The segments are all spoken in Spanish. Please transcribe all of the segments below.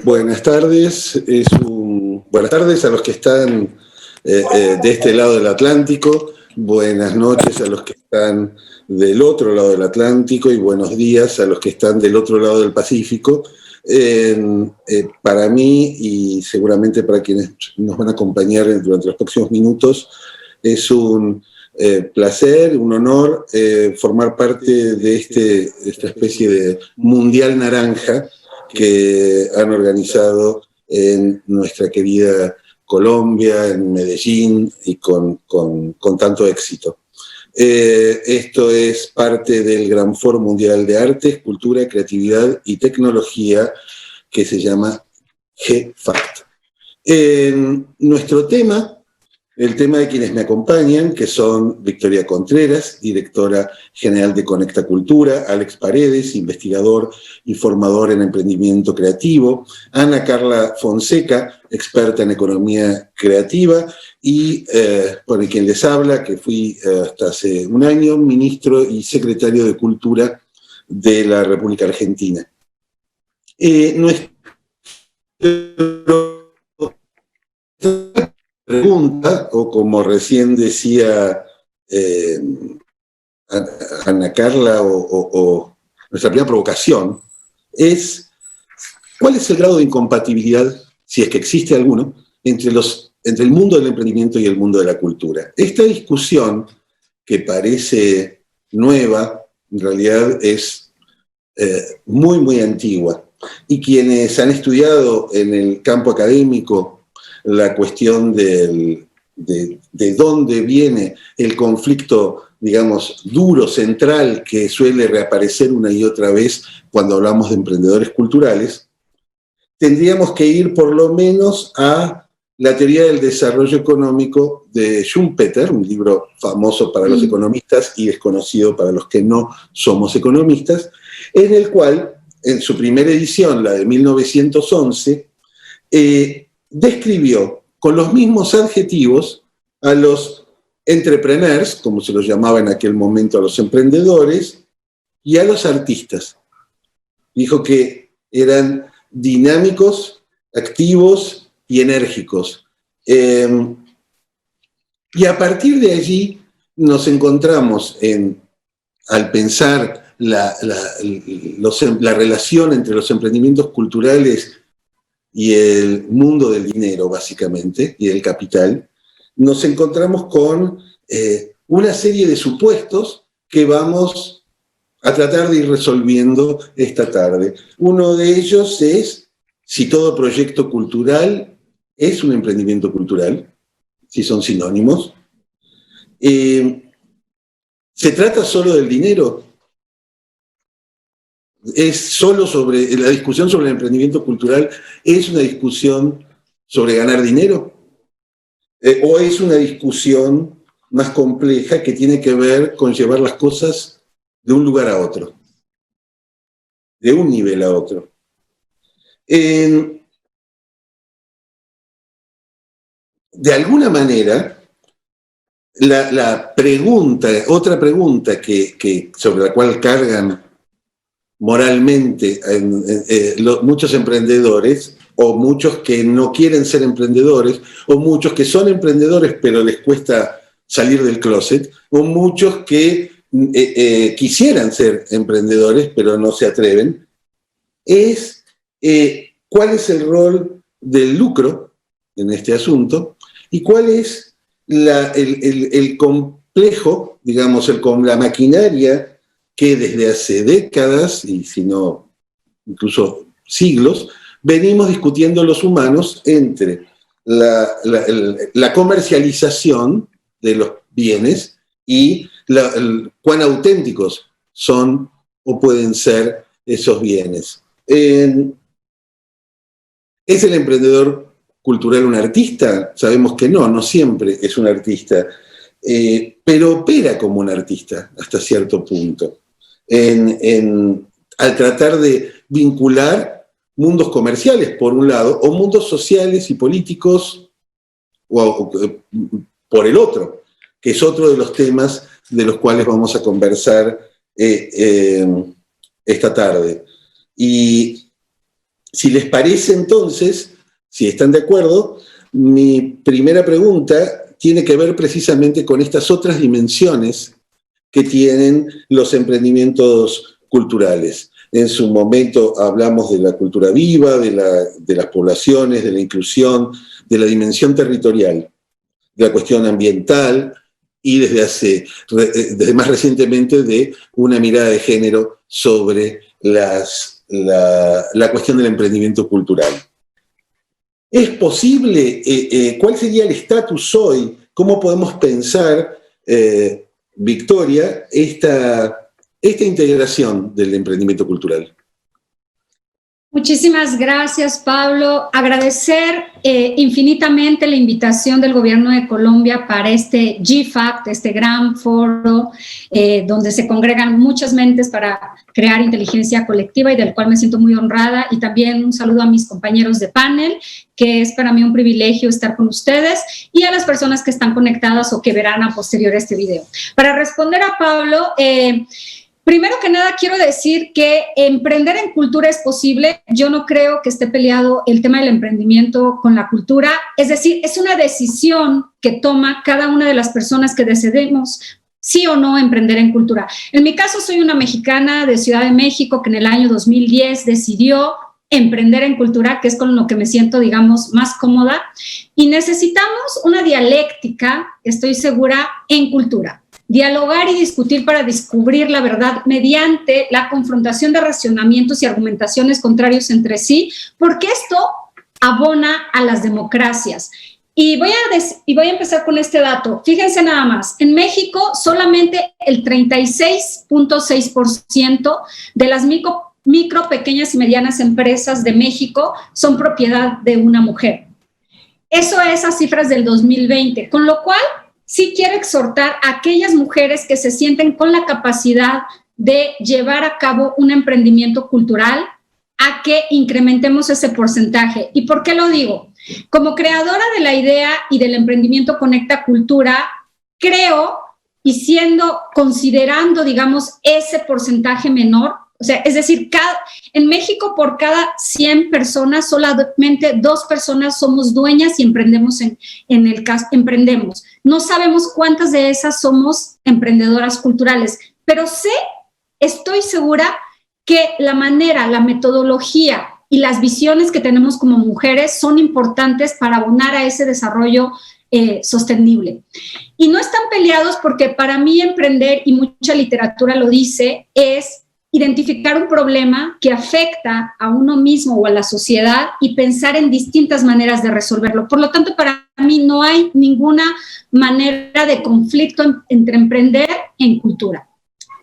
Buenas tardes. Buenas tardes a los que están de este lado del Atlántico. Buenas noches a los que están del otro lado del Atlántico y buenos días a los que están del otro lado del Pacífico. Para mí y seguramente para quienes nos van a acompañar durante los próximos minutos, es un placer, un honor formar parte de esta especie de Mundial Naranja que han organizado en nuestra querida Colombia, en Medellín, y con tanto éxito. Esto es parte del Gran Foro Mundial de Artes, Cultura, Creatividad y Tecnología, que se llama GFACT. Nuestro tema, el tema de quienes me acompañan, que son Victoria Contreras, directora general de Conecta Cultura, Alex Paredes, investigador y formador en emprendimiento creativo, Ana Carla Fonseca, experta en economía creativa, y por quien les habla, que fui hasta hace un año ministro y secretario de Cultura de la República Argentina. Nuestra pregunta, o como recién decía Ana Carla, o nuestra primera provocación, es ¿cuál es el grado de incompatibilidad, si es que existe alguno, entre el mundo del emprendimiento y el mundo de la cultura? Esta discusión, que parece nueva, en realidad es muy, muy antigua, y quienes han estudiado en el campo académico la cuestión de dónde viene el conflicto, digamos, duro, central, que suele reaparecer una y otra vez cuando hablamos de emprendedores culturales, tendríamos que ir por lo menos a la teoría del desarrollo económico de Schumpeter, un libro famoso para los economistas y desconocido para los que no somos economistas, en el cual, en su primera edición, la de 1911, describió con los mismos adjetivos a los entrepreneurs, como se los llamaba en aquel momento a los emprendedores, y a los artistas. Dijo que eran dinámicos, activos y enérgicos. Y a partir de allí nos encontramos al pensar la relación entre los emprendimientos culturales y el mundo del dinero, básicamente, y del capital, nos encontramos con una serie de supuestos que vamos a tratar de ir resolviendo esta tarde. Uno de ellos es si todo proyecto cultural es un emprendimiento cultural, si son sinónimos. ¿Se trata solo del dinero? ¿Es solo sobre la discusión sobre el emprendimiento cultural? ¿Es una discusión sobre ganar dinero? ¿O es una discusión más compleja que tiene que ver con llevar las cosas de un lugar a otro, de un nivel a otro? De alguna manera, otra pregunta sobre la cual cargan moralmente muchos emprendedores, o muchos que no quieren ser emprendedores, o muchos que son emprendedores pero les cuesta salir del closet, o muchos que quisieran ser emprendedores pero no se atreven, es cuál es el rol del lucro en este asunto y cuál es el complejo, digamos, la maquinaria que desde hace décadas, y si no incluso siglos, venimos discutiendo los humanos entre la comercialización de los bienes y cuán auténticos son o pueden ser esos bienes. ¿Es el emprendedor cultural un artista? Sabemos que no siempre es un artista, pero opera como un artista hasta cierto punto, al tratar de vincular mundos comerciales, por un lado, o mundos sociales y políticos por el otro, que es otro de los temas de los cuales vamos a conversar esta tarde. Y Si les parece entonces, si están de acuerdo, mi primera pregunta tiene que ver precisamente con estas otras dimensiones que tienen los emprendimientos culturales. En su momento hablamos de la cultura viva, de las poblaciones, de la inclusión, de la dimensión territorial, de la cuestión ambiental y desde más recientemente de una mirada de género sobre la cuestión del emprendimiento cultural. ¿Es posible? ¿Cuál sería el estatus hoy? ¿Cómo podemos pensar, Victoria, esta integración del emprendimiento cultural? Muchísimas gracias, Pablo. Agradecer infinitamente la invitación del Gobierno de Colombia para este GFACT, este gran foro donde se congregan muchas mentes para crear inteligencia colectiva y del cual me siento muy honrada. Y también un saludo a mis compañeros de panel, que es para mí un privilegio estar con ustedes, y a las personas que están conectadas o que verán a posterior este video. Para responder a Pablo, primero que nada, quiero decir que emprender en cultura es posible. Yo no creo que esté peleado el tema del emprendimiento con la cultura. Es decir, es una decisión que toma cada una de las personas que decidimos sí o no emprender en cultura. En mi caso, soy una mexicana de Ciudad de México que en el año 2010 decidió emprender en cultura, que es con lo que me siento, digamos, más cómoda. Y necesitamos una dialéctica, estoy segura, en cultura. Dialogar y discutir para descubrir la verdad mediante la confrontación de racionamientos y argumentaciones contrarios entre sí, porque esto abona a las democracias. Y voy a empezar con este dato. Fíjense nada más, en México solamente el 36.6% de las micro, pequeñas y medianas empresas de México son propiedad de una mujer. Eso es a cifras del 2020, con lo cual sí quiero exhortar a aquellas mujeres que se sienten con la capacidad de llevar a cabo un emprendimiento cultural a que incrementemos ese porcentaje. ¿Y por qué lo digo? Como creadora de la idea y del emprendimiento Conecta Cultura, creo, y considerando, digamos, ese porcentaje menor, o sea, es decir, en México por cada 100 personas, solamente 2 personas somos dueñas y emprendemos emprendemos. No sabemos cuántas de esas somos emprendedoras culturales, pero estoy segura que la manera, la metodología y las visiones que tenemos como mujeres son importantes para abonar a ese desarrollo sostenible. Y no están peleados porque para mí emprender, y mucha literatura lo dice, es identificar un problema que afecta a uno mismo o a la sociedad y pensar en distintas maneras de resolverlo. Por lo tanto, para mí no hay ninguna manera de conflicto entre emprender en cultura.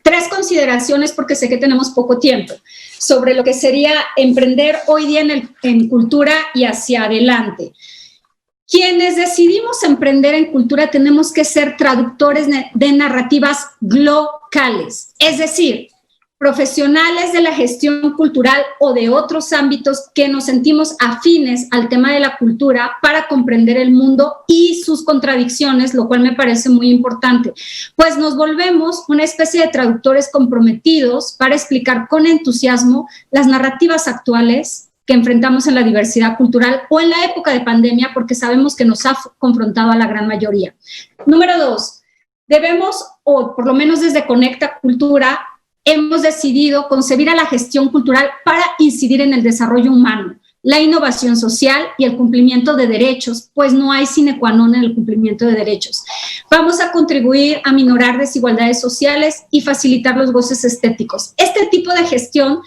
3 consideraciones, porque sé que tenemos poco tiempo, sobre lo que sería emprender hoy día en cultura y hacia adelante. Quienes decidimos emprender en cultura tenemos que ser traductores de narrativas locales, es decir, profesionales de la gestión cultural o de otros ámbitos que nos sentimos afines al tema de la cultura para comprender el mundo y sus contradicciones, lo cual me parece muy importante, pues nos volvemos una especie de traductores comprometidos para explicar con entusiasmo las narrativas actuales que enfrentamos en la diversidad cultural o en la época de pandemia, porque sabemos que nos ha confrontado a la gran mayoría. Número 2, debemos, o por lo menos desde Conecta Cultura, hemos decidido concebir a la gestión cultural para incidir en el desarrollo humano, la innovación social y el cumplimiento de derechos, pues no hay sine qua non en el cumplimiento de derechos. Vamos a contribuir a minorar desigualdades sociales y facilitar los goces estéticos. Este tipo de gestión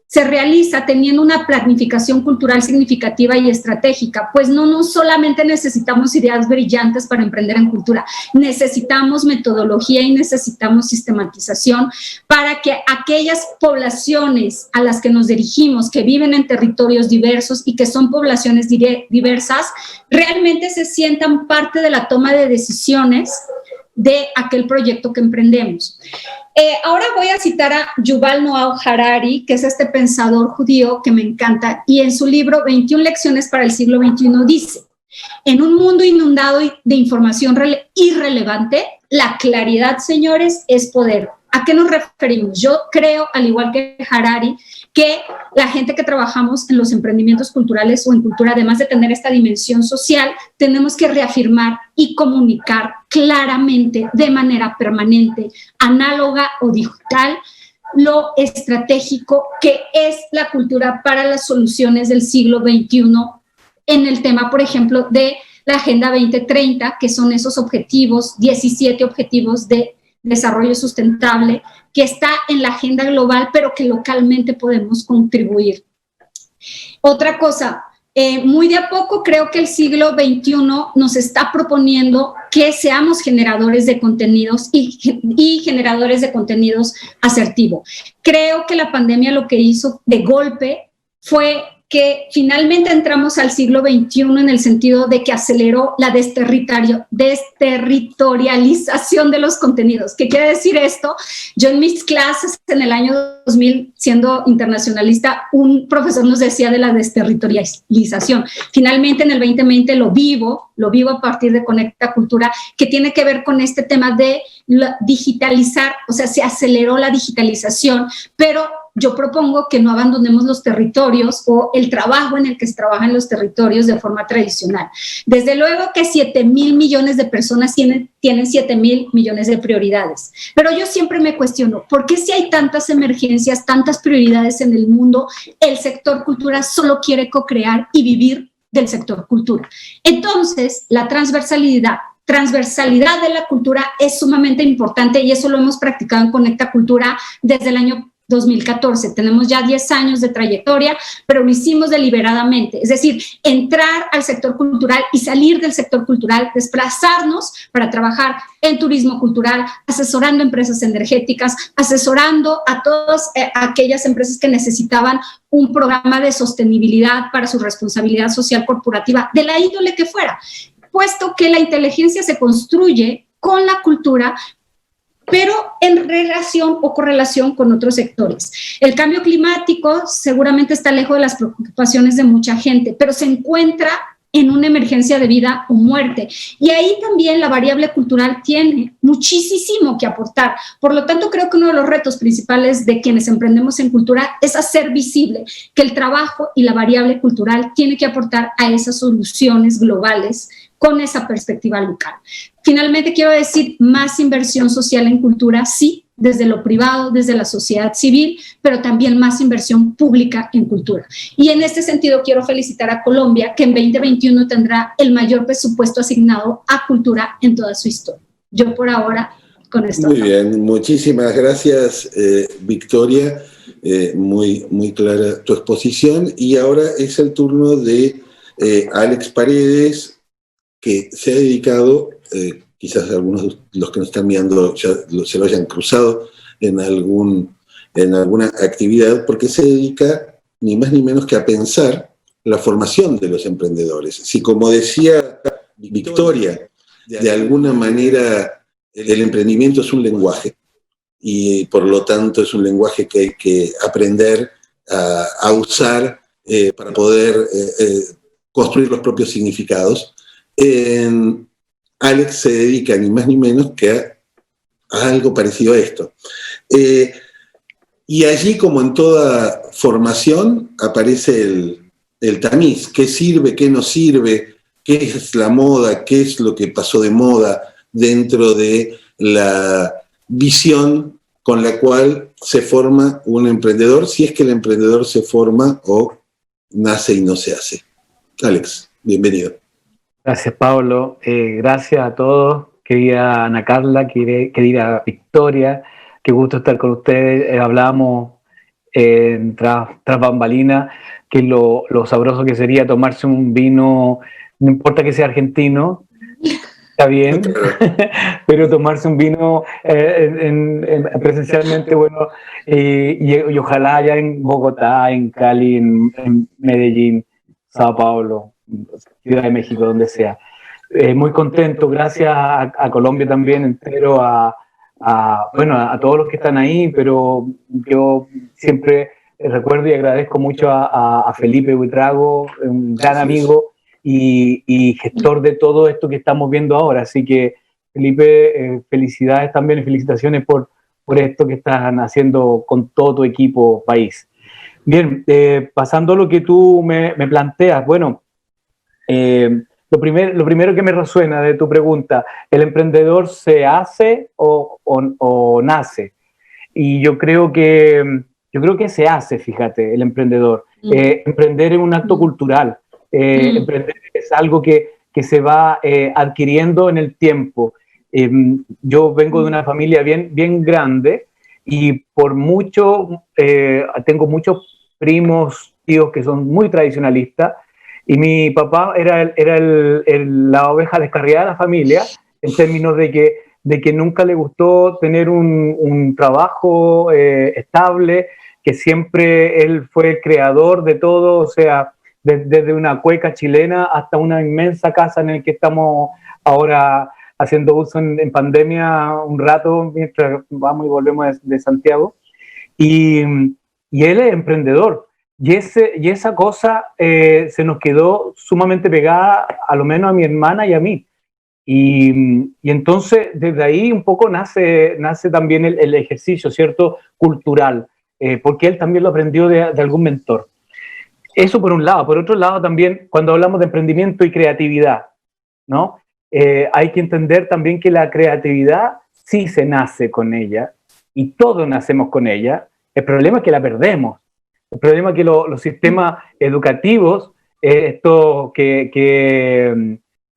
se realiza teniendo una planificación cultural significativa y estratégica, pues no solamente necesitamos ideas brillantes para emprender en cultura, necesitamos metodología y necesitamos sistematización para que aquellas poblaciones a las que nos dirigimos, que viven en territorios diversos y que son poblaciones diversas, realmente se sientan parte de la toma de decisiones de aquel proyecto que emprendemos. Ahora voy a citar a Yuval Noah Harari, que es este pensador judío que me encanta, y en su libro 21 lecciones para el siglo XXI dice: en un mundo inundado de información irrelevante, la claridad, señores, es poder. ¿A qué nos referimos? Yo creo, al igual que Harari, que la gente que trabajamos en los emprendimientos culturales o en cultura, además de tener esta dimensión social, tenemos que reafirmar y comunicar claramente, de manera permanente, análoga o digital, lo estratégico que es la cultura para las soluciones del siglo XXI en el tema, por ejemplo, de la Agenda 2030, que son esos objetivos, 17 objetivos de desarrollo sustentable, que está en la agenda global, pero que localmente podemos contribuir. Otra cosa, muy de a poco creo que el siglo XXI nos está proponiendo que seamos generadores de contenidos y generadores de contenidos asertivos. Creo que la pandemia lo que hizo de golpe fue que finalmente entramos al siglo XXI en el sentido de que aceleró la desterritorialización de los contenidos. ¿Qué quiere decir esto? Yo en mis clases en el año 2000, siendo internacionalista, un profesor nos decía de la desterritorialización. Finalmente en el 2020 lo vivo a partir de Conecta Cultura, que tiene que ver con este tema de digitalizar, o sea, se aceleró la digitalización, pero yo propongo que no abandonemos los territorios o el trabajo en el que se trabaja en los territorios de forma tradicional. Desde luego que 7,000 millones de personas tienen 7,000 millones de prioridades, pero yo siempre me cuestiono, ¿por qué si hay tantas emergencias, tantas prioridades en el mundo, el sector cultura solo quiere co-crear y vivir del sector cultura? Entonces, la transversalidad de la cultura es sumamente importante y eso lo hemos practicado en Conecta Cultura desde el año 2014. Tenemos ya 10 años de trayectoria, pero lo hicimos deliberadamente, es decir, entrar al sector cultural y salir del sector cultural, desplazarnos para trabajar en turismo cultural, asesorando empresas energéticas, asesorando a todas aquellas empresas que necesitaban un programa de sostenibilidad para su responsabilidad social corporativa, de la índole que fuera, puesto que la inteligencia se construye con la cultura, pero en relación o correlación con otros sectores. El cambio climático seguramente está lejos de las preocupaciones de mucha gente, pero se encuentra en una emergencia de vida o muerte. Y ahí también la variable cultural tiene muchísimo que aportar. Por lo tanto, creo que uno de los retos principales de quienes emprendemos en cultura es hacer visible que el trabajo y la variable cultural tiene que aportar a esas soluciones globales con esa perspectiva local. Finalmente, quiero decir, más inversión social en cultura, sí, desde lo privado, desde la sociedad civil, pero también más inversión pública en cultura. Y en este sentido, quiero felicitar a Colombia, que en 2021 tendrá el mayor presupuesto asignado a cultura en toda su historia. Yo por ahora, con esto. Muy bien, muchísimas gracias, Victoria. Muy clara tu exposición. Y ahora es el turno de Alex Paredes, que se ha dedicado, quizás algunos de los que nos están mirando ya se lo hayan cruzado en alguna actividad, porque se dedica ni más ni menos que a pensar la formación de los emprendedores. Si, como decía Victoria, de alguna manera el emprendimiento es un lenguaje y por lo tanto es un lenguaje que hay que aprender a usar para poder construir los propios significados. Alex se dedica ni más ni menos que a algo parecido a esto. Y allí, como en toda formación, aparece el tamiz. ¿Qué sirve, qué no sirve? ¿Qué es la moda? ¿Qué es lo que pasó de moda dentro de la visión con la cual se forma un emprendedor, si es que el emprendedor se forma o nace y no se hace? Alex, bienvenido. Gracias, Pablo. Gracias a todos. Querida Ana Carla, querida Victoria, qué gusto estar con ustedes. Hablábamos tras bambalina que lo sabroso que sería tomarse un vino, no importa que sea argentino, está bien, pero tomarse un vino presencialmente, bueno, y ojalá allá en Bogotá, en Cali, en Medellín, Sao Paulo, Ciudad de México, donde sea. Muy contento, gracias a Colombia también entero, a todos los que están ahí, pero yo siempre recuerdo y agradezco mucho a Felipe Buitrago, un gran amigo y gestor de todo esto que estamos viendo ahora. Así que, Felipe, felicidades también y felicitaciones por por esto que están haciendo con todo tu equipo país. Bien, pasando a lo que tú me planteas, bueno, lo primero que me resuena de tu pregunta, ¿el emprendedor se hace o nace? Y yo creo que se hace, fíjate, el emprendedor. Emprender es un acto cultural. Emprender es algo que se va adquiriendo en el tiempo. Yo vengo de una familia bien grande y por mucho, tengo muchos primos, tíos que son muy tradicionalistas, y mi papá era la oveja descarriada de la familia, en términos de que nunca le gustó tener un trabajo estable, que siempre él fue el creador de todo, o sea, desde una cueca chilena hasta una inmensa casa en la que estamos ahora haciendo uso en pandemia un rato, mientras vamos y volvemos de Santiago. Y, y él es emprendedor. Y esa cosa se nos quedó sumamente pegada, a lo menos a mi hermana y a mí. Y entonces desde ahí un poco nace también el ejercicio, ¿cierto? Cultural, porque él también lo aprendió de algún mentor. Eso por un lado. Por otro lado también, cuando hablamos de emprendimiento y creatividad, ¿no? Hay que entender también que la creatividad sí se nace con ella, y todos nacemos con ella. El problema es que la perdemos. El problema es que los sistemas educativos, esto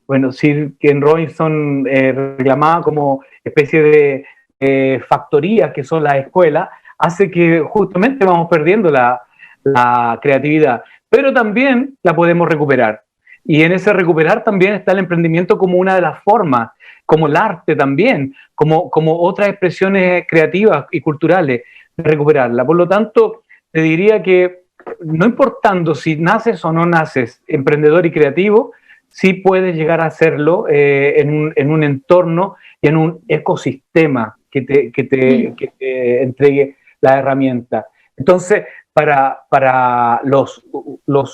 bueno, Sir Ken Robinson reclamaba como especie de factorías que son las escuelas, hace que justamente vamos perdiendo la creatividad, pero también la podemos recuperar. Y en ese recuperar también está el emprendimiento como una de las formas, como el arte también, como otras expresiones creativas y culturales, de recuperarla. Por lo tanto, te diría que no importando si naces o no naces emprendedor y creativo, sí puedes llegar a hacerlo en un entorno y en un ecosistema que te entregue la herramienta. Entonces, para los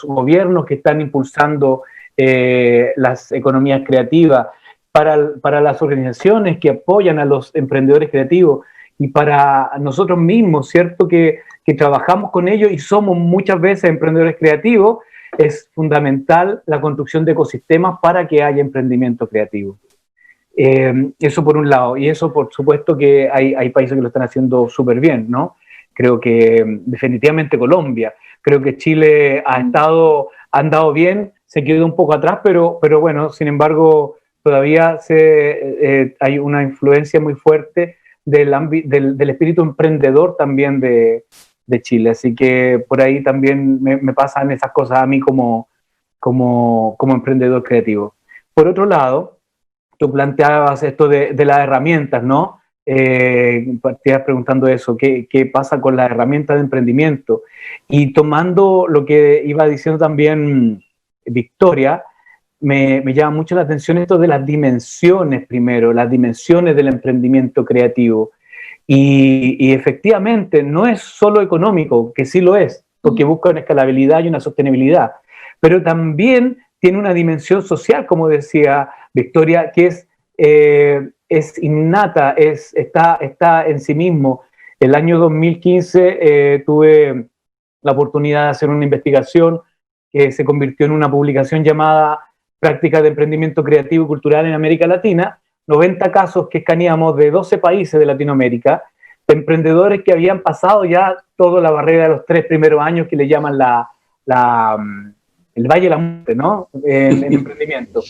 gobiernos que están impulsando las economías creativas, para las organizaciones que apoyan a los emprendedores creativos, y para nosotros mismos, ¿cierto? Que trabajamos con ellos y somos muchas veces emprendedores creativos, es fundamental la construcción de ecosistemas para que haya emprendimiento creativo. Eso por un lado, y eso por supuesto que hay países que lo están haciendo súper bien, ¿no? Creo que definitivamente Colombia, creo que Chile ha andado bien, se quedó un poco atrás, pero bueno, sin embargo, todavía hay una influencia muy fuerte del espíritu emprendedor también de Chile, así que por ahí también me pasan esas cosas a mí como emprendedor creativo. Por otro lado, tú planteabas esto de las herramientas, ¿no? Partías preguntando eso, ¿qué pasa con las herramientas de emprendimiento? Y tomando lo que iba diciendo también Victoria, me llama mucho la atención esto de las dimensiones primero, las dimensiones del emprendimiento creativo. Y efectivamente no es solo económico, que sí lo es, porque busca una escalabilidad y una sostenibilidad, pero también tiene una dimensión social, como decía Victoria, que es innata, está en sí mismo. El año 2015 tuve la oportunidad de hacer una investigación que se convirtió en una publicación llamada Prácticas de Emprendimiento Creativo y Cultural en América Latina, 90 casos que escaneamos de 12 países de Latinoamérica, de emprendedores que habían pasado ya toda la barrera de los 3 primeros años que le llaman el Valle de la Muerte, ¿no? En emprendimiento.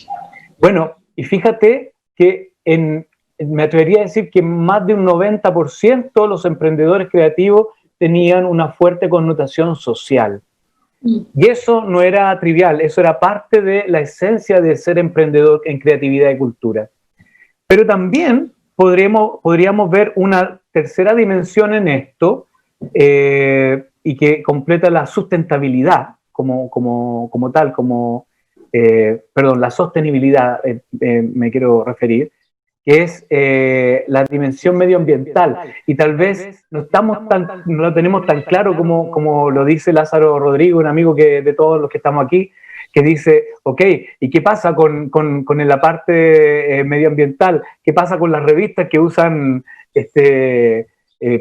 Bueno, y fíjate que me atrevería a decir que más de un 90% de los emprendedores creativos tenían una fuerte connotación social. Y eso no era trivial, eso era parte de la esencia de ser emprendedor en creatividad y cultura. Pero también podríamos ver una tercera dimensión en esto, y que completa la sustentabilidad como tal, perdón, la sostenibilidad, me quiero referir, que es la dimensión medioambiental. Y tal vez no lo tenemos tan claro como lo dice Lázaro Rodrigo, un amigo de todos los que estamos aquí, que dice, ok, ¿y qué pasa con la parte medioambiental? ¿Qué pasa con las revistas que usan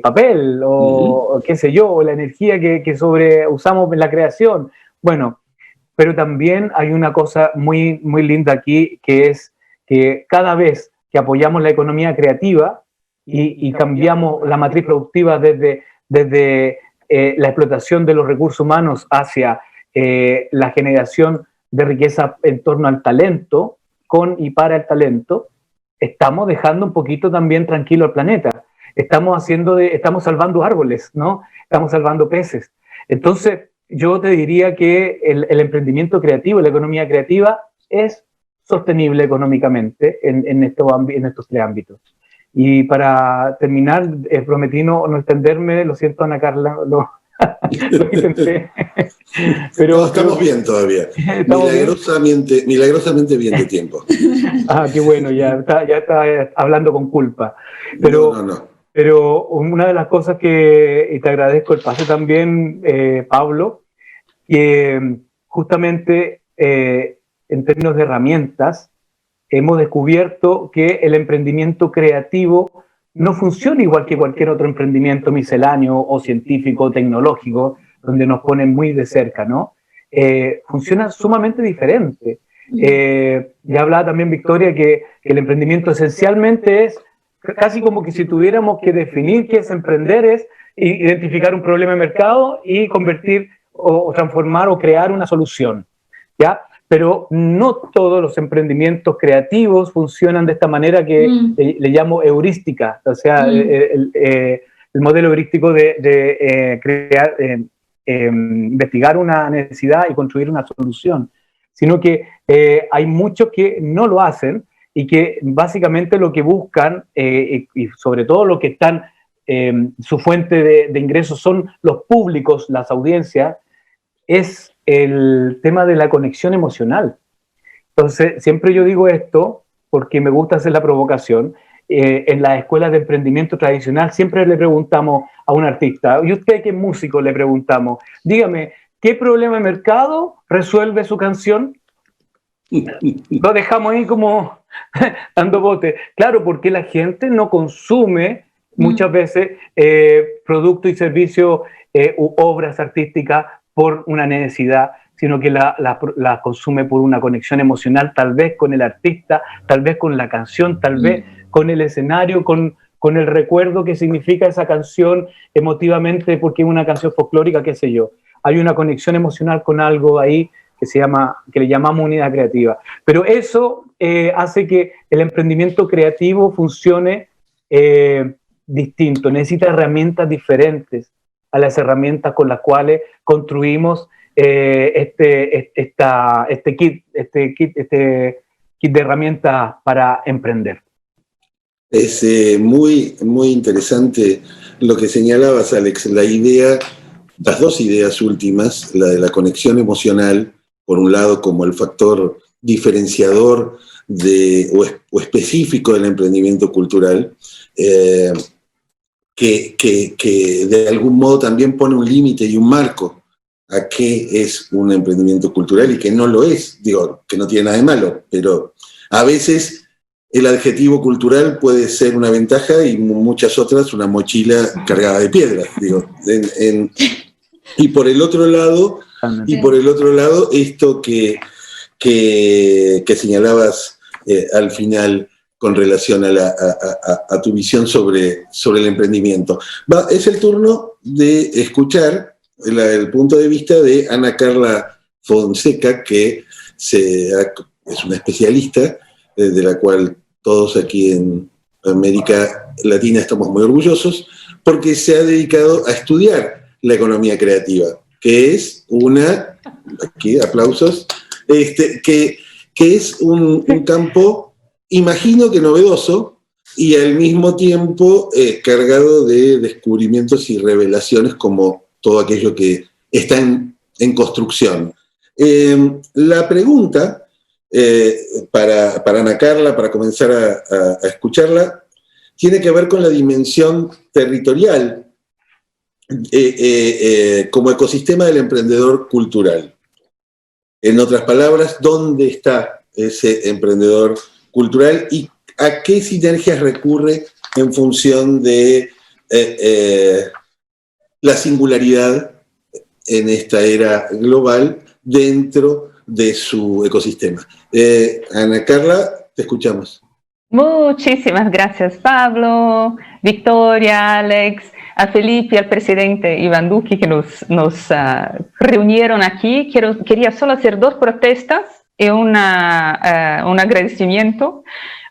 papel o qué sé yo, o la energía que usamos en la creación. Bueno, pero también hay una cosa muy, muy linda aquí, que es que cada vez que apoyamos la economía creativa y cambiamos la matriz productiva desde la explotación de los recursos humanos hacia la generación de riqueza en torno al talento, con y para el talento, estamos dejando un poquito también tranquilo al planeta. Estamos salvando árboles, ¿no? Estamos salvando peces. Entonces, yo te diría que el emprendimiento creativo, la economía creativa, es sostenible económicamente en estos tres ámbitos. Y para terminar, prometí no extenderme, lo siento, Ana Carla, lo intenté. Pero no, estamos bien todavía. Milagrosamente bien de tiempo. Qué bueno, ya está hablando con culpa. Pero, no. Pero una de las cosas y te agradezco el pase también, Pablo, que justamente en términos de herramientas, hemos descubierto que el emprendimiento creativo no funciona igual que cualquier otro emprendimiento misceláneo o científico o tecnológico, donde nos ponen muy de cerca, ¿no? Funciona sumamente diferente. Ya hablaba también Victoria que el emprendimiento esencialmente es casi como que si tuviéramos que definir qué es emprender, es identificar un problema de mercado y convertir o transformar o crear una solución, ¿ya? Pero no todos los emprendimientos creativos funcionan de esta manera que le llamo heurística, o sea, el modelo heurístico de crear, investigar una necesidad y construir una solución, sino que hay muchos que no lo hacen y que básicamente lo que buscan, y sobre todo lo que están, su fuente de ingresos son los públicos, las audiencias, es el tema de la conexión emocional. Entonces, siempre yo digo esto porque me gusta hacer la provocación. En las escuelas de emprendimiento tradicional siempre le preguntamos a un artista, y usted que es músico, le preguntamos, dígame, ¿qué problema de mercado resuelve su canción? Lo dejamos ahí como dando bote. Claro, porque la gente no consume muchas veces productos y servicios u obras artísticas por una necesidad, sino que la consume por una conexión emocional, tal vez con el artista, tal vez con la canción, tal vez con el escenario, con el recuerdo que significa esa canción emotivamente, porque es una canción folclórica, qué sé yo. Hay una conexión emocional con algo ahí que le llamamos unidad creativa. Pero eso hace que el emprendimiento creativo funcione distinto, necesita herramientas diferentes a las herramientas con las cuales construimos este kit de herramientas para emprender. Es muy, muy interesante lo que señalabas, Alex, las dos ideas últimas, la de la conexión emocional, por un lado como el factor diferenciador o específico del emprendimiento cultural, que de algún modo también pone un límite y un marco a qué es un emprendimiento cultural y que no lo es. Digo, que no tiene nada de malo, pero a veces el adjetivo cultural puede ser una ventaja y muchas otras una mochila cargada de piedras. Digo, y por el otro lado, esto que señalabas al final con relación a tu visión sobre el emprendimiento. Es el turno de escuchar el punto de vista de Ana Carla Fonseca, que es una especialista de la cual todos aquí en América Latina estamos muy orgullosos, porque se ha dedicado a estudiar la economía creativa, que es aquí aplausos, que es un campo, imagino que novedoso, y al mismo tiempo cargado de descubrimientos y revelaciones como todo aquello que está en construcción. La pregunta para Ana Carla, para comenzar a escucharla, tiene que ver con la dimensión territorial como ecosistema del emprendedor cultural. En otras palabras, ¿dónde está ese emprendedor cultural y a qué sinergias recurre en función de la singularidad en esta era global dentro de su ecosistema. Ana Carla, te escuchamos. Muchísimas gracias, Pablo, Victoria, Alex, a Felipe y al presidente Iván Duque que nos reunieron aquí. Quería solo hacer 2 protestas y un agradecimiento.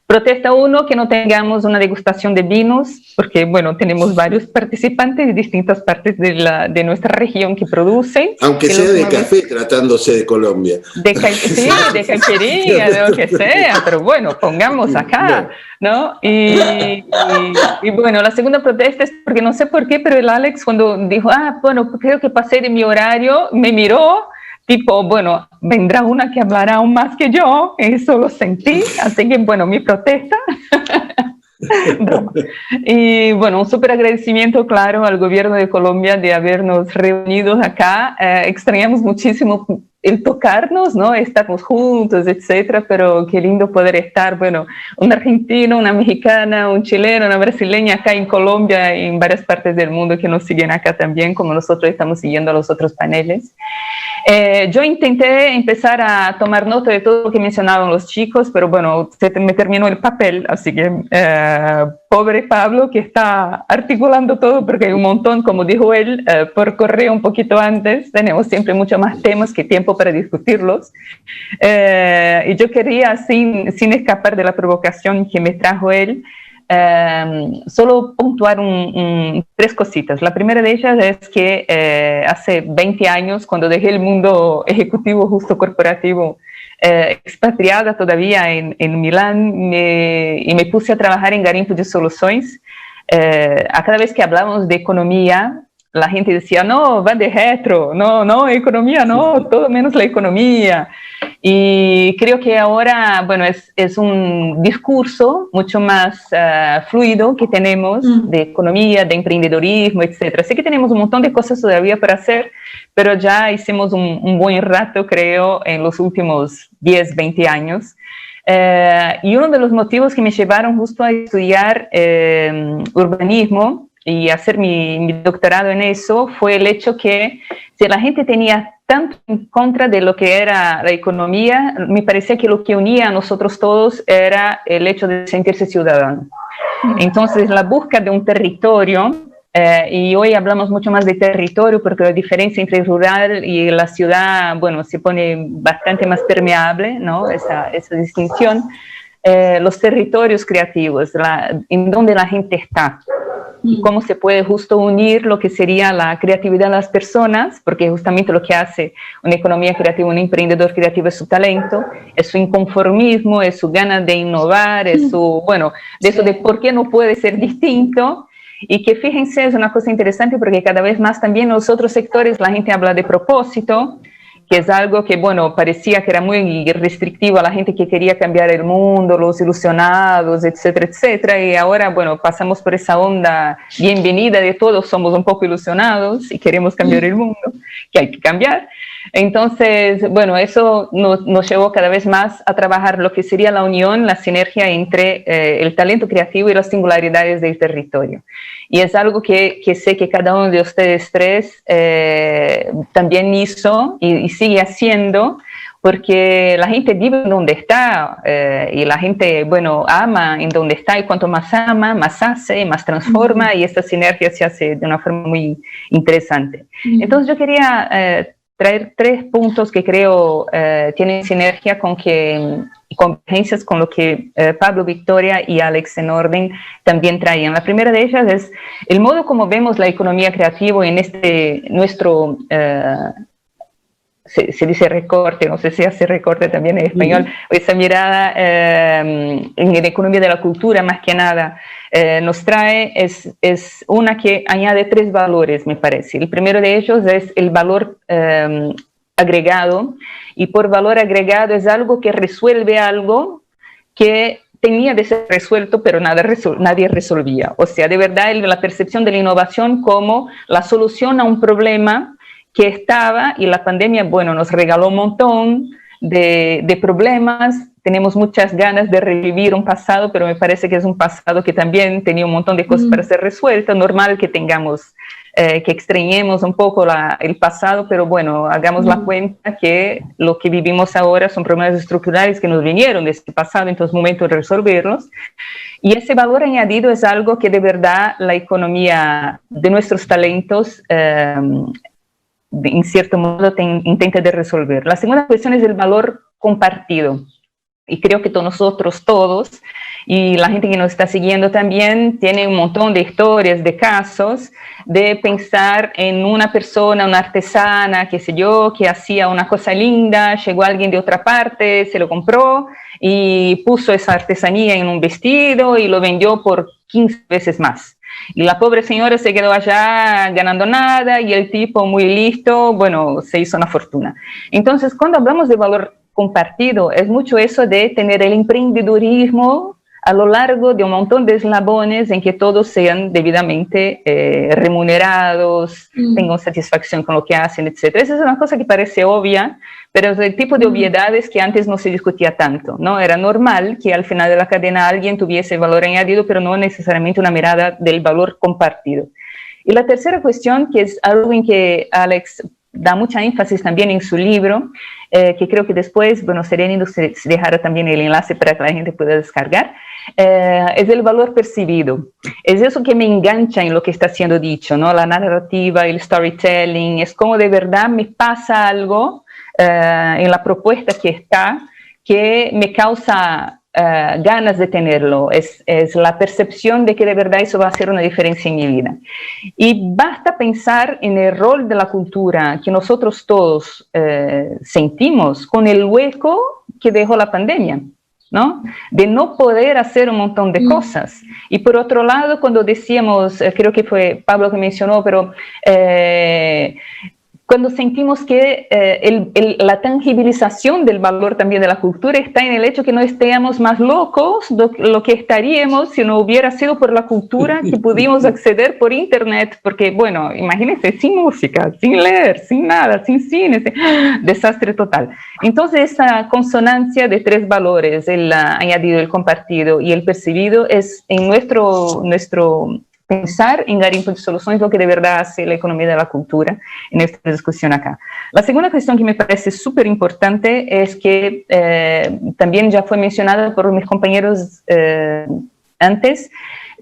Protesta 1, que no tengamos una degustación de vinos, porque, bueno, tenemos varios participantes de distintas partes de nuestra región que producen. Aunque sea de café, tratándose de Colombia. Sí, de caipirinha, de lo que sea, pero bueno, pongamos acá, ¿no? Y bueno, la segunda protesta es porque no sé por qué, pero el Alex cuando dijo, bueno, creo que pasé de mi horario, me miró, tipo, bueno, vendrá una que hablará aún más que yo, eso lo sentí, así que, bueno, mi protesta. No. Y bueno, un súper agradecimiento, claro, al gobierno de Colombia de habernos reunido acá. Extrañamos muchísimo el tocarnos, ¿no? Estarnos juntos, etcétera, pero qué lindo poder estar, bueno, un argentino, una mexicana, un chileno, una brasileña acá en Colombia y en varias partes del mundo que nos siguen acá también, como nosotros estamos siguiendo a los otros paneles. Yo intenté empezar a tomar nota de todo lo que mencionaban los chicos, pero bueno, me terminó el papel, así que pobre Pablo que está articulando todo, porque hay un montón, como dijo él, por correo un poquito antes, tenemos siempre mucho más temas que tiempo para discutirlos. Y yo quería, sin escapar de la provocación que me trajo él, solo puntuar 3 cositas. La primera de ellas es que hace 20 años, cuando dejé el mundo ejecutivo justo corporativo, expatriada todavía en Milán, y me puse a trabajar en Garimpo de Soluções. A cada vez que hablábamos de economía, la gente decía, no, va de retro, no, economía no, todo menos la economía. Y creo que ahora, bueno, es un discurso mucho más fluido que tenemos de economía, de emprendedorismo, etc. Sé que tenemos un montón de cosas todavía para hacer, pero ya hicimos un buen rato, creo, en los últimos 10, 20 años. Y uno de los motivos que me llevaron justo a estudiar urbanismo y hacer mi doctorado en eso fue el hecho que si la gente tenía tanto en contra de lo que era la economía, me parecía que lo que unía a nosotros todos era el hecho de sentirse ciudadano. Entonces, la búsqueda de un territorio, y hoy hablamos mucho más de territorio porque la diferencia entre el rural y la ciudad, bueno, se pone bastante más permeable, ¿no? Esa distinción. Los territorios creativos, en donde la gente está. Y cómo se puede justo unir lo que sería la creatividad de las personas, porque justamente lo que hace una economía creativa, un emprendedor creativo es su talento, es su inconformismo, es su ganas de innovar, es su, bueno, de eso de por qué no puede ser distinto. Y que fíjense, es una cosa interesante porque cada vez más también en los otros sectores la gente habla de propósito, que es algo que, bueno, parecía que era muy restrictivo a la gente que quería cambiar el mundo, los ilusionados, etcétera, etcétera, y ahora, bueno, pasamos por esa onda bienvenida de todos somos un poco ilusionados y queremos cambiar el mundo, que hay que cambiar. Entonces, bueno, eso nos llevó cada vez más a trabajar lo que sería la unión, la sinergia entre el talento creativo y las singularidades del territorio. Y es algo que sé que cada uno de ustedes 3 también hizo y sigue haciendo, porque la gente vive en donde está y la gente, bueno, ama en donde está, y cuanto más ama, más hace, más transforma, y esta sinergia se hace de una forma muy interesante. Entonces yo quería traer 3 puntos que creo tienen sinergia y convergencias con lo que Pablo, Victoria y Alex en orden también traían. La primera de ellas es el modo como vemos la economía creativa en nuestro... se dice recorte, no sé si hace recorte también en español, esa mirada en la economía de la cultura más que nada nos trae, es una que añade 3 valores, me parece. El primero de ellos es el valor agregado, y por valor agregado es algo que resuelve algo que tenía de ser resuelto, pero nadie resolvía. O sea, de verdad, la percepción de la innovación como la solución a un problema que estaba, y la pandemia, bueno, nos regaló un montón de problemas, tenemos muchas ganas de revivir un pasado, pero me parece que es un pasado que también tenía un montón de cosas para ser resueltas. Normal que tengamos, que extrañemos un poco el pasado, pero bueno, hagamos la cuenta que lo que vivimos ahora son problemas estructurales que nos vinieron de ese pasado, entonces es momento de resolverlos. Y ese valor añadido es algo que de verdad la economía de nuestros talentos en cierto modo intenta de resolver. La segunda cuestión es el valor compartido. Y creo que nosotros todos, y la gente que nos está siguiendo también, tiene un montón de historias, de casos, de pensar en una persona, una artesana, qué sé yo, que hacía una cosa linda, llegó alguien de otra parte, se lo compró y puso esa artesanía en un vestido y lo vendió por 15 veces más. Y la pobre señora se quedó allá ganando nada y el tipo muy listo, bueno, se hizo una fortuna. Entonces, cuando hablamos de valor compartido, es mucho eso de tener el emprendedurismo a lo largo de un montón de eslabones en que todos sean debidamente remunerados, tengan satisfacción con lo que hacen, etc. Esa es una cosa que parece obvia, pero es el tipo de obviedades que antes no se discutía tanto, ¿no? Era normal que al final de la cadena alguien tuviese valor añadido, pero no necesariamente una mirada del valor compartido. Y la tercera cuestión, que es algo en que Alex da mucha énfasis también en su libro, que creo que después, bueno, sería lindo si dejara también el enlace para que la gente pueda descargar, es el valor percibido. Es eso que me engancha en lo que está siendo dicho, ¿no? La narrativa, el storytelling, es como de verdad me pasa algo en la propuesta que me causa ganas de tenerlo, es la percepción de que de verdad eso va a hacer una diferencia en mi vida. Y basta pensar en el rol de la cultura que nosotros todos sentimos con el hueco que dejó la pandemia, ¿no? De no poder hacer un montón de cosas. Y por otro lado, cuando decíamos, creo que fue Pablo que mencionó, pero cuando sentimos que la tangibilización del valor también de la cultura está en el hecho que no estemos más locos de lo que estaríamos si no hubiera sido por la cultura que pudimos acceder por internet, porque bueno, imagínense, sin música, sin leer, sin nada, sin cine, desastre total. Entonces esa consonancia de tres valores, el añadido, el compartido y el percibido, es en nuestro pensar en Garimpo de Soluciones lo que de verdad hace la economía de la cultura en esta discusión acá. La segunda cuestión que me parece súper importante es que también ya fue mencionada por mis compañeros antes,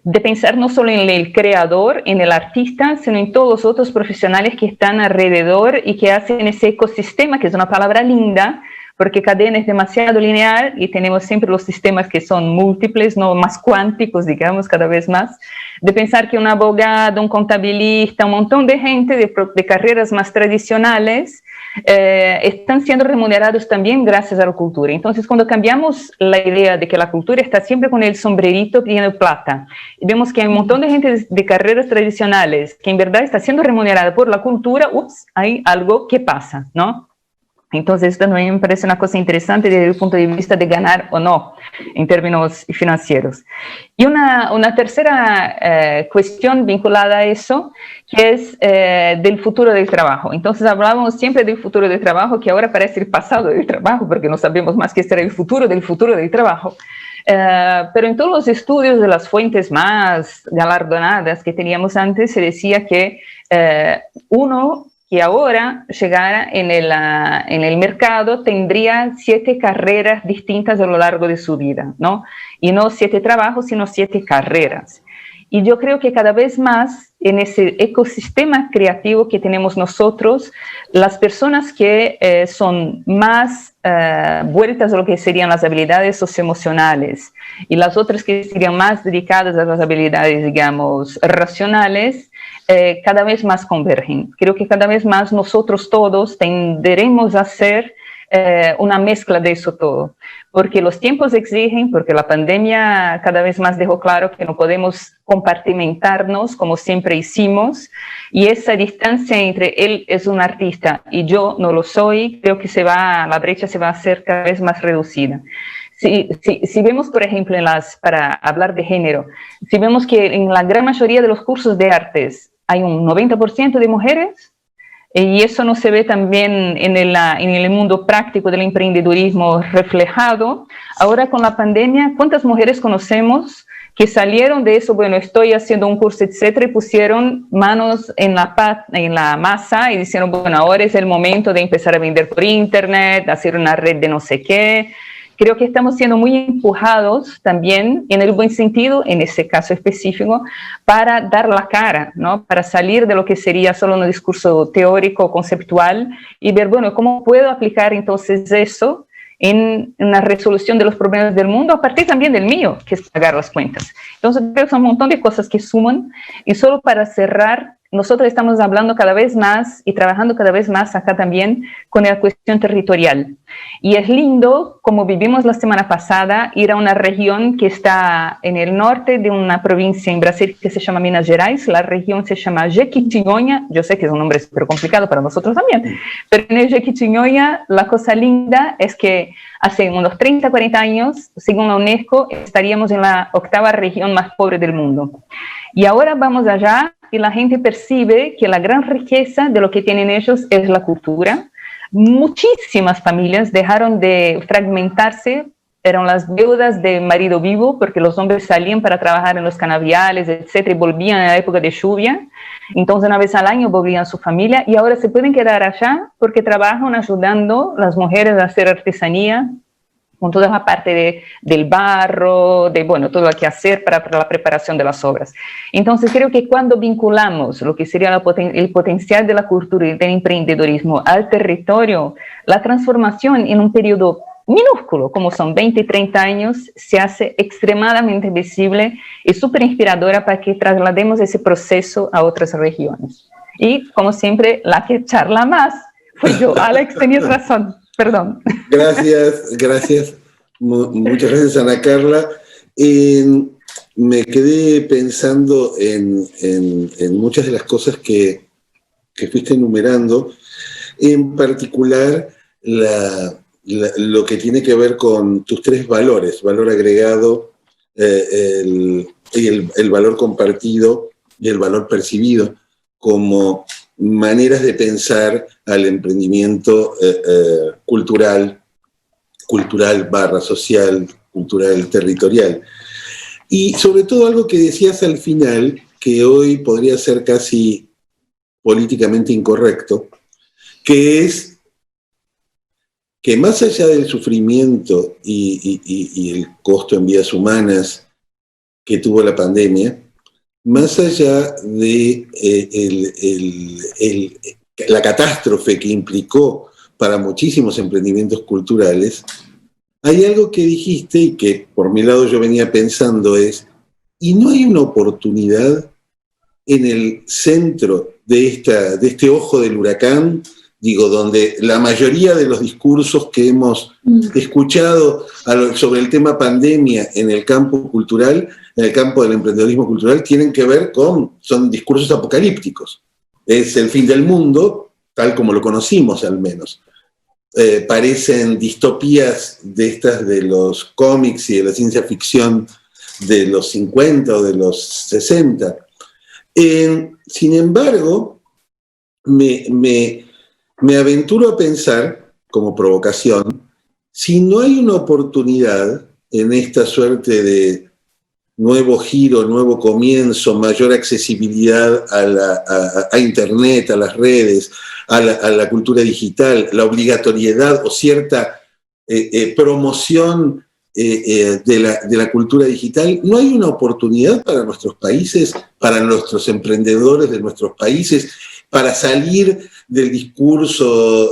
de pensar no solo en el creador, en el artista, sino en todos los otros profesionales que están alrededor y que hacen ese ecosistema, que es una palabra linda, porque cadena es demasiado lineal y tenemos siempre los sistemas que son múltiples, no más cuánticos, digamos, cada vez más, de pensar que un abogado, un contabilista, un montón de gente de carreras más tradicionales están siendo remunerados también gracias a la cultura. Entonces, cuando cambiamos la idea de que la cultura está siempre con el sombrerito pidiendo plata, y vemos que hay un montón de gente de carreras tradicionales que en verdad está siendo remunerada por la cultura, hay algo que pasa, ¿no? Entonces, esto también me parece una cosa interesante desde el punto de vista de ganar o no, en términos financieros. Y una tercera cuestión vinculada a eso, que es del futuro del trabajo. Entonces, hablábamos siempre del futuro del trabajo, que ahora parece el pasado del trabajo, porque no sabemos más qué será el futuro del trabajo. Pero en todos los estudios de las fuentes más galardonadas que teníamos antes, se decía que uno que ahora llegara en el mercado tendría 7 carreras distintas a lo largo de su vida, ¿no? Y no 7 trabajos, sino 7 carreras. Y yo creo que cada vez más en ese ecosistema creativo que tenemos nosotros, las personas que son más vueltas a lo que serían las habilidades socioemocionales y las otras que serían más dedicadas a las habilidades, digamos, racionales, cada vez más convergen. Creo que cada vez más nosotros todos tenderemos a hacer una mezcla de eso todo, porque los tiempos exigen, porque la pandemia cada vez más dejó claro que no podemos compartimentarnos como siempre hicimos, y esa distancia entre él es un artista y yo no lo soy, creo que la brecha se va a hacer cada vez más reducida. Si vemos, por ejemplo, para hablar de género, si vemos que en la gran mayoría de los cursos de artes hay un 90% de mujeres, Y eso no se ve también en el mundo práctico del emprendedurismo reflejado. Ahora con la pandemia, ¿cuántas mujeres conocemos que salieron de eso? Bueno, estoy haciendo un curso, etcétera, y pusieron manos en la masa y dijeron, bueno, ahora es el momento de empezar a vender por internet, hacer una red de no sé qué. Creo que estamos siendo muy empujados también, en el buen sentido, en ese caso específico, para dar la cara, ¿no? Para salir de lo que sería solo un discurso teórico, conceptual, y ver, bueno, ¿cómo puedo aplicar entonces eso en la resolución de los problemas del mundo, a partir también del mío, que es pagar las cuentas? Entonces, creo que son un montón de cosas que suman, y solo para cerrar, nosotros estamos hablando cada vez más y trabajando cada vez más acá también con la cuestión territorial. Y es lindo, como vivimos la semana pasada, ir a una región que está en el norte de una provincia en Brasil que se llama Minas Gerais. La región se llama Jequitinhonha. Yo sé que es un nombre súper complicado para nosotros también, pero en el Jequitinhonha la cosa linda es que hace unos 30, 40 años, según la UNESCO, estaríamos en la 8ª región más pobre del mundo. Y ahora vamos allá y la gente percibe que la gran riqueza de lo que tienen ellos es la cultura. Muchísimas familias dejaron de fragmentarse, eran las deudas de marido vivo, porque los hombres salían para trabajar en los canaviales, etcétera, y volvían en la época de lluvia. Entonces, una vez al año volvían a su familia y ahora se pueden quedar allá porque trabajan ayudando a las mujeres a hacer artesanía, con toda la parte del barro, de bueno, todo lo que hacer para la preparación de las obras. Entonces creo que cuando vinculamos lo que sería el potencial de la cultura y del emprendedorismo al territorio, la transformación en un periodo minúsculo, como son 20, 30 años, se hace extremadamente visible y súper inspiradora para que traslademos ese proceso a otras regiones. Y como siempre, la que charla más fui yo. Alex, tenías razón. Perdón. Gracias. Muchas gracias, Ana Carla. Me quedé pensando en muchas de las cosas que fuiste enumerando, en particular lo que tiene que ver con tus 3 valores: valor agregado, el valor compartido y el valor percibido, como maneras de pensar al emprendimiento cultural / social, cultural territorial. Y sobre todo algo que decías al final, que hoy podría ser casi políticamente incorrecto, que es que más allá del sufrimiento y el costo en vidas humanas que tuvo la pandemia, más allá de la catástrofe que implicó para muchísimos emprendimientos culturales, hay algo que dijiste y que por mi lado yo venía pensando es, ¿y no hay una oportunidad en el centro de este ojo del huracán? Digo, donde la mayoría de los discursos que hemos escuchado sobre el tema pandemia en el campo cultural, en el campo del emprendedorismo cultural, tienen que ver son discursos apocalípticos. Es el fin del mundo, tal como lo conocimos al menos. Parecen distopías de los cómics y de la ciencia ficción de los 50 o de los 60. Sin embargo, me aventuro a pensar, como provocación, si no hay una oportunidad en esta suerte de nuevo giro, nuevo comienzo, mayor accesibilidad a Internet, a las redes, a la cultura digital, la obligatoriedad o cierta promoción de la cultura digital, ¿no hay una oportunidad para nuestros países, para nuestros emprendedores de nuestros países, para salir del discurso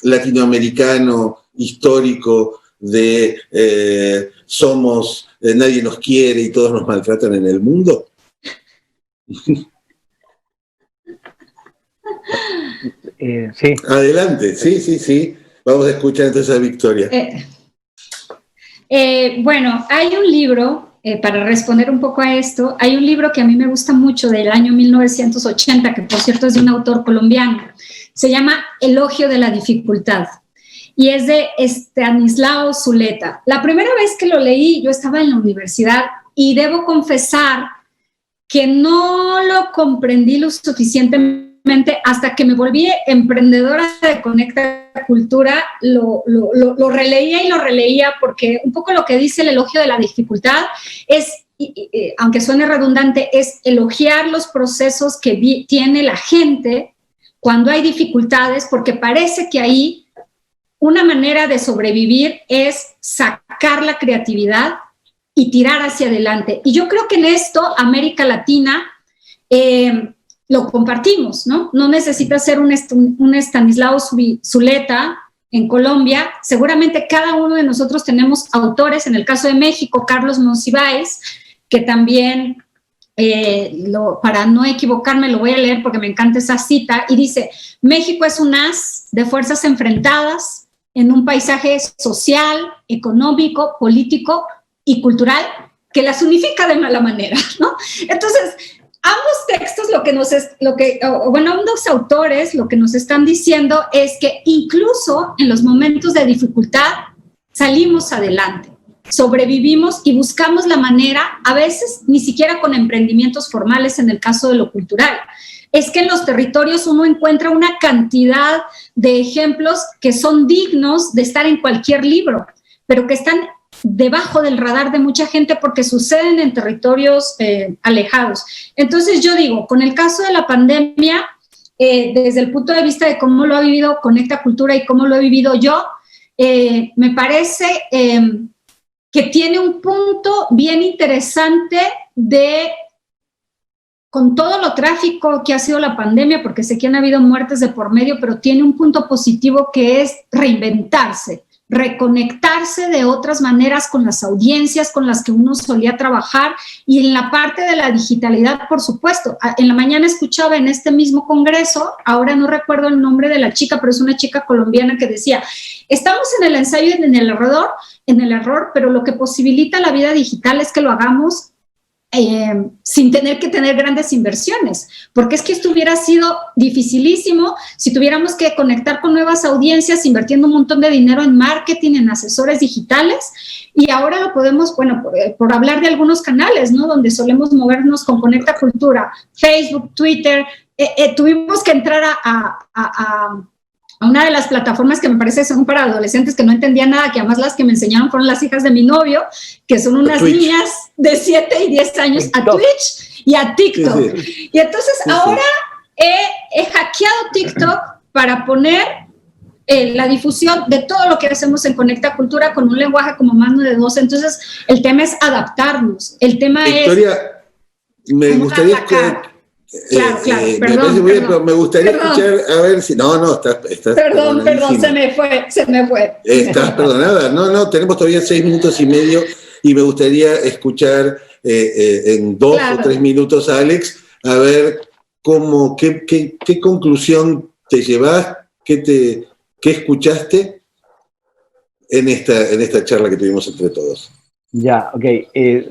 latinoamericano histórico de nadie nos quiere y todos nos maltratan en el mundo? Sí. Adelante, sí. Vamos a escuchar entonces a Victoria. Bueno, hay un libro, para responder un poco a esto, hay un libro que a mí me gusta mucho del año 1980, que por cierto es de un autor colombiano. Se llama Elogio de la dificultad y es de Estanislao Zuleta. La primera vez que lo leí, yo estaba en la universidad y debo confesar que no lo comprendí lo suficientemente simplemente hasta que me volví emprendedora de Conecta Cultura, lo releía y lo releía, porque un poco lo que dice el elogio de la dificultad es, aunque suene redundante, es elogiar los procesos que tiene la gente cuando hay dificultades, porque parece que ahí una manera de sobrevivir es sacar la creatividad y tirar hacia adelante. Y yo creo que en esto América Latina lo compartimos, ¿no? No necesita ser un Estanislao Zuleta en Colombia. Seguramente cada uno de nosotros tenemos autores, en el caso de México, Carlos Monsiváis, que también, para no equivocarme, lo voy a leer porque me encanta esa cita, y dice: México es un haz de fuerzas enfrentadas en un paisaje social, económico, político y cultural que las unifica de mala manera, ¿no? Entonces, ambos textos, ambos autores lo que nos están diciendo es que incluso en los momentos de dificultad salimos adelante, sobrevivimos y buscamos la manera, a veces ni siquiera con emprendimientos formales en el caso de lo cultural. Es que en los territorios uno encuentra una cantidad de ejemplos que son dignos de estar en cualquier libro, pero que están debajo del radar de mucha gente porque suceden en territorios alejados. Entonces yo digo, con el caso de la pandemia, desde el punto de vista de cómo lo ha vivido Conecta Cultura y cómo lo he vivido yo, me parece que tiene un punto bien interesante con todo lo trágico que ha sido la pandemia, porque sé que han habido muertes de por medio, pero tiene un punto positivo que es reinventarse, reconectarse de otras maneras con las audiencias con las que uno solía trabajar, y en la parte de la digitalidad, por supuesto. En la mañana escuchaba en este mismo congreso, ahora no recuerdo el nombre de la chica, pero es una chica colombiana que decía: estamos en el ensayo y en el error, pero lo que posibilita la vida digital es que lo hagamos sin tener que tener grandes inversiones, porque es que esto hubiera sido dificilísimo si tuviéramos que conectar con nuevas audiencias invirtiendo un montón de dinero en marketing, en asesores digitales, y ahora lo podemos, bueno, por hablar de algunos canales, ¿no?, donde solemos movernos con Conecta Cultura, Facebook, Twitter, tuvimos que entrar a una de las plataformas que me parece son para adolescentes que no entendía nada, que además las que me enseñaron fueron las hijas de mi novio, que son unas niñas de 7 y 10 años, a Twitch y a TikTok. Sí, sí. Y entonces ahora he hackeado TikTok para poner la difusión de todo lo que hacemos en Conecta Cultura con un lenguaje como más de 12. Entonces el tema es adaptarnos. El tema Victoria, me gustaría... Claro, perdón. Bien, pero me gustaría escuchar, a ver si... No, estás Perdón, se me fue. Estás perdonada. No, tenemos todavía 6 minutos y medio y me gustaría escuchar en 2 o 3 minutos a Alex, a ver qué conclusión te llevas, qué escuchaste en esta charla que tuvimos entre todos. Ya, ok.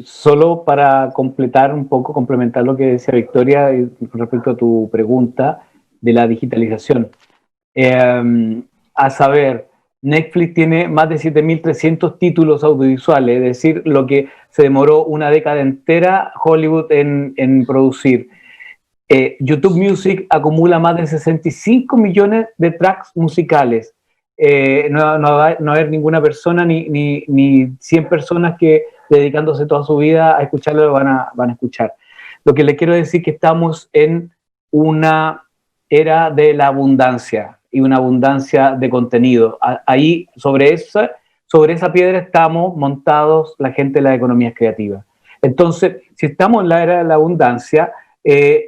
Solo para completar un poco, complementar lo que decía Victoria con respecto a tu pregunta de la digitalización. A saber, Netflix tiene más de 7.300 títulos audiovisuales, es decir, lo que se demoró una década entera Hollywood en producir. YouTube Music acumula más de 65 millones de tracks musicales. No va a haber ninguna persona ni 100 personas que dedicándose toda su vida a escucharlo van a escuchar. Lo que les quiero decir es que estamos en una era de la abundancia y una abundancia de contenido. Ahí, sobre esa piedra estamos montados la gente de las economías creativas. Entonces, si estamos en la era de la abundancia, es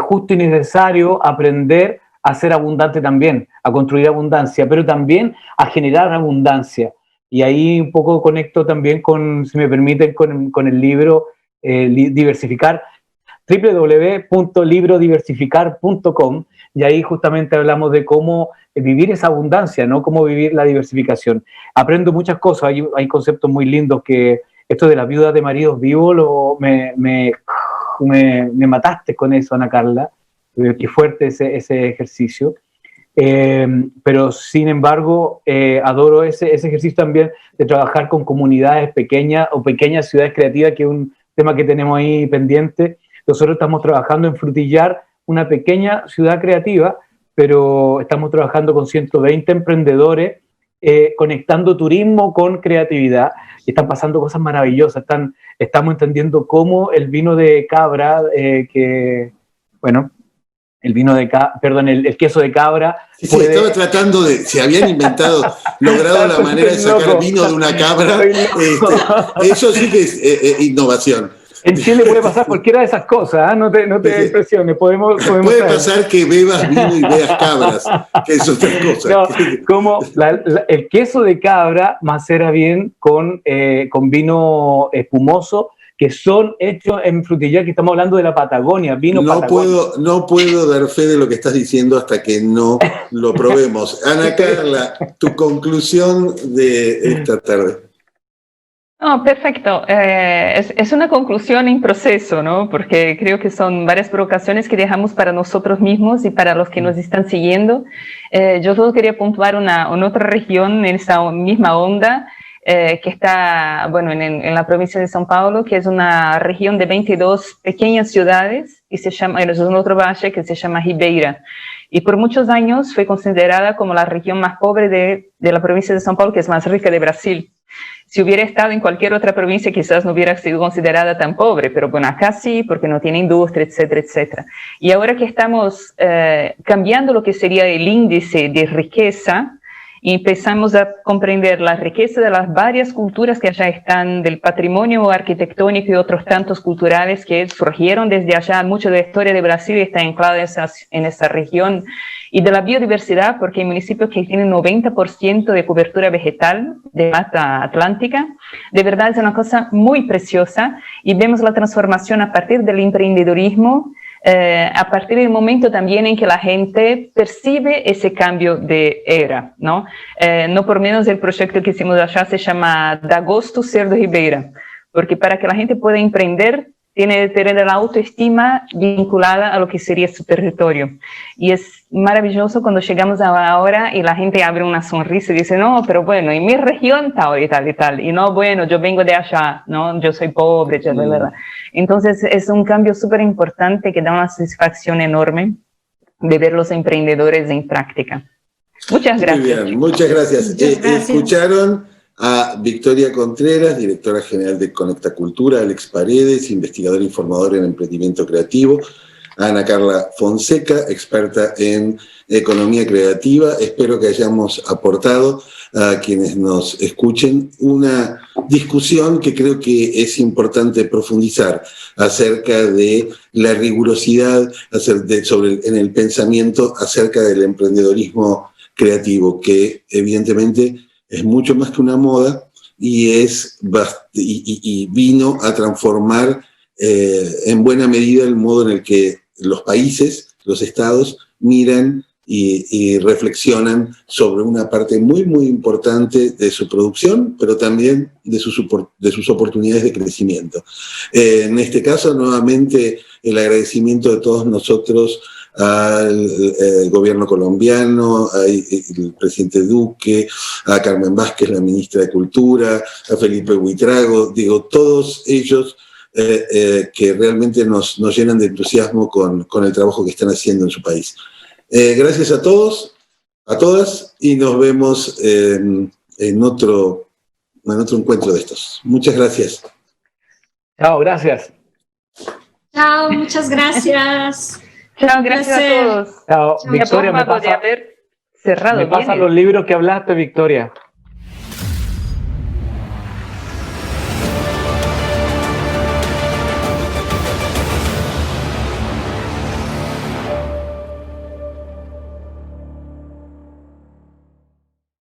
justo y necesario aprender a ser abundante también, a construir abundancia, pero también a generar abundancia. Y ahí un poco conecto también con, si me permiten, con el libro Diversificar, www.librodiversificar.com, y ahí justamente hablamos de cómo vivir esa abundancia, ¿no? Cómo vivir la diversificación. Aprendo muchas cosas, hay conceptos muy lindos, que esto de las viudas de maridos vivos, me mataste con eso, Ana Carla. Qué fuerte ese ejercicio, pero sin embargo adoro ese ejercicio también de trabajar con comunidades pequeñas o pequeñas ciudades creativas, que es un tema que tenemos ahí pendiente. Nosotros estamos trabajando en Frutillar una pequeña ciudad creativa, pero estamos trabajando con 120 emprendedores, conectando turismo con creatividad, y están pasando cosas maravillosas. Estamos entendiendo cómo el vino de cabra, el queso de cabra. Sí, estaba tratando se habían logrado la manera de sacar vino de una cabra. Eso sí que es innovación. En Chile puede pasar cualquiera de esas cosas, ¿eh? No te impresiones. Puede pasar que bebas vino y veas cabras, que es otra cosa. No, como el queso de cabra macera bien con vino espumoso, que son hechos en frutillar, que estamos hablando de la Patagonia, No puedo dar fe de lo que estás diciendo hasta que no lo probemos. Ana Carla, tu conclusión de esta tarde. No, perfecto. Es una conclusión en proceso, ¿no? Porque creo que son varias provocaciones que dejamos para nosotros mismos y para los que nos están siguiendo. Yo solo quería puntuar en otra región, en esa misma onda, que está, bueno, en la provincia de São Paulo, que es una región de 22 pequeñas ciudades, y es un otro valle que se llama Ribeira. Y por muchos años fue considerada como la región más pobre de la provincia de São Paulo, que es más rica de Brasil. Si hubiera estado en cualquier otra provincia, quizás no hubiera sido considerada tan pobre, pero bueno, acá sí, porque no tiene industria, etcétera, etcétera. Y ahora que estamos cambiando lo que sería el índice de riqueza, y empezamos a comprender la riqueza de las varias culturas que allá están, del patrimonio arquitectónico y otros tantos culturales que surgieron desde allá. Mucho de la historia de Brasil está anclada en esa región, y de la biodiversidad, porque hay municipios que tienen 90% de cobertura vegetal de mata atlántica. De verdad es una cosa muy preciosa, y vemos la transformación a partir del emprendedorismo, a partir del momento también en que la gente percibe ese cambio de era, ¿no? No por menos el proyecto que hicimos allá se llama Da Gosto Ser de Ribeira, porque para que la gente pueda emprender, tiene que tener la autoestima vinculada a lo que sería su territorio. Y es maravilloso cuando llegamos ahora y la gente abre una sonrisa y dice, no, pero bueno, en mi región tal y tal y tal. Y no, bueno, yo vengo de allá, ¿no? Yo soy pobre, ya, ¿verdad? Entonces es un cambio súper importante que da una satisfacción enorme de ver los emprendedores en práctica. Muchas gracias. Muy bien, muchas gracias. Escucharon a Victoria Contreras, directora general de Conecta Cultura, Alex Paredes, investigador y formador en emprendimiento creativo, a Ana Carla Fonseca, experta en economía creativa. Espero que hayamos aportado a quienes nos escuchen una discusión que creo que es importante profundizar acerca de la rigurosidad en el pensamiento acerca del emprendedorismo creativo, que evidentemente es mucho más que una moda y vino a transformar en buena medida el modo en el que los países, los estados, miran y reflexionan sobre una parte muy, muy importante de su producción, pero también de sus oportunidades de crecimiento. En este caso, nuevamente, el agradecimiento de todos nosotros al gobierno colombiano, al presidente Duque, a Carmen Vázquez, la ministra de Cultura, a Felipe Buitrago, todos ellos que realmente nos llenan de entusiasmo con el trabajo que están haciendo en su país. Gracias a todos, a todas, y nos vemos en otro encuentro de estos. Muchas gracias. Chao, gracias. Chao, muchas gracias. Chao, gracias a todos. Chao, Victoria, me pasa haber cerrado. Me pasan los libros que hablaste, Victoria.